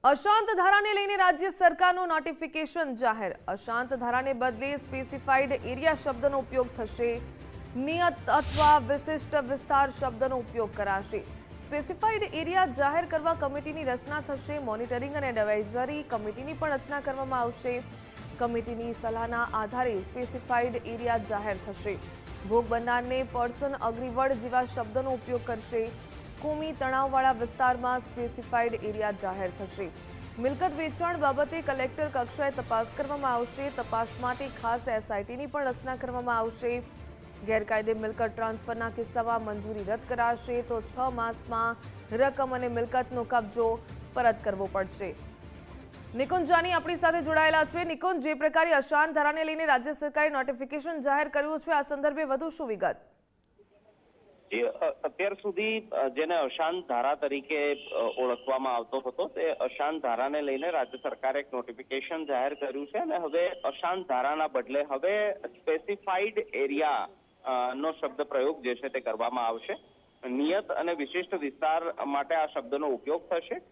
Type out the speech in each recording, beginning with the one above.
અશાંત ધારાને લઈને રાજ્ય સરકારનું નોટિફિકેશન જાહેર। અશાંત ધારાને બદલે સ્પેસિફાઈડ એરિયા શબ્દનો ઉપયોગ થશે। નિયત અથવા વિશિષ્ટ વિસ્તાર શબ્દનો ઉપયોગ કરાશે। સ્પેસિફાઈડ એરિયા જાહેર કરવા કમિટીની રચના થશે। મોનિટરિંગ અને એડવાઇઝરી કમિટીની પણ રચના કરવામાં આવશે। કમિટીની સલાહના આધારે સ્પેસિફાઈડ એરિયા જાહેર થશે। ભોગ બનનારને પર્સન અગ્રીવડ જેવા શબ્દનો ઉપયોગ કરશે। કોમી તણાવવાળા વિસ્તારમાં સ્પેસિફાઈડ એરિયા જાહેર થશે। મિલકત વેચાણ બાબતે કલેક્ટર કક્ષાએ તપાસ કરવામાં આવશે। તપાસ માટે ખાસ એસઆઈટીની પણ રચના કરવામાં આવશે। ગેરકાયદે મિલકત ટ્રાન્સફરના કિસ્સામાં મંજૂરી રદ કરાશે તો 6 માસમાં રકમ અને મિલકતનો કબજો પરત કરવો પડશે। નિકુંજ જાની આપણી સાથે જોડાયેલા છે। નિકુંજ, જે પ્રકારે અશાંત ધારાને લઈને રાજ્ય સરકારે નોટિફિકેશન જાહેર કર્યું છે, આ સંદર્ભે વધુ શું વિગત? અત્યાર સુધી જેને અશાંત ધારા તરીકે ઓળખવામાં આવતો હતો તે અશાંત ધારાને લઈને રાજ્ય સરકારે એક નોટિફિકેશન જાહેર કર્યું છે અને હવે અશાંત ધારાના બદલે હવે સ્પેસિફાઈડ એરિયા નો શબ્દ પ્રયોગ જે છે તે કરવામાં આવશે। નિયત અને વિશિષ્ટ વિસ્તાર માટે આ શબ્દનો ઉપયોગ થશે।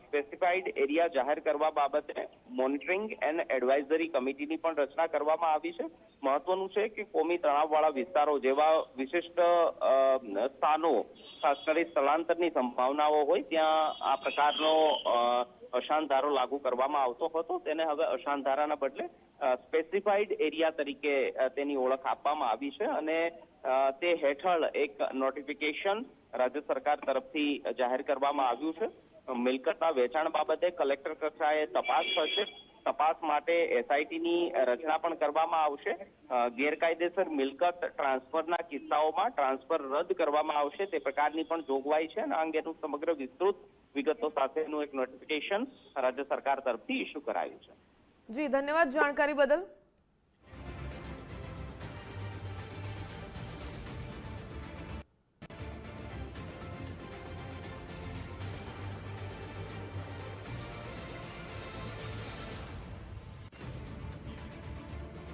સ્પેસિફાઈડ એરિયા જાહેર કરવા બાબતે મોનિટરિંગ એન્ડ એડવાઇઝરી કમિટીની પણ રચના કરવામાં આવી છે। મહત્વનું છે કે કોમી તણાવવાળા વિસ્તારો જેવા વિશિષ્ટ સ્થાનો, ખાસ કરી સ્થળાંતરની સંભાવનાઓ હોય ત્યાં આ પ્રકારનો અશાંત ધારો લાગુ કરવામાં આવતો હતો, તેને હવે અશાંત ધારાના બદલે સ્પેસિફાઈડ એરિયા તરીકે તેની ઓળખ આપવામાં આવી છે અને તે હેઠળ એક નોટિફિકેશન રાજ્ય સરકાર તરફથી જાહેર કરવામાં આવ્યું છે। મિલકતના વેચાણ બાબતે કલેક્ટર કક્ષાએ તપાસ થશે। તપાસ માટે એસઆઈટીની રચના પણ કરવામાં આવશે। ગેરકાયદેસર મિલકત ટ્રાન્સફરના કિસ્સાઓમાં ટ્રાન્સફર રદ કરવામાં આવશે તે પ્રકારની પણ જોગવાઈ છે અને આ અંગેનું સમગ્ર વિસ્તૃત વિગતો સાથેનું એક નોટિફિકેશન રાજ્ય સરકાર તરફથી ઇસ્યુ કરાયું છે। જી, ધન્યવાદ જાણકારી બદલ।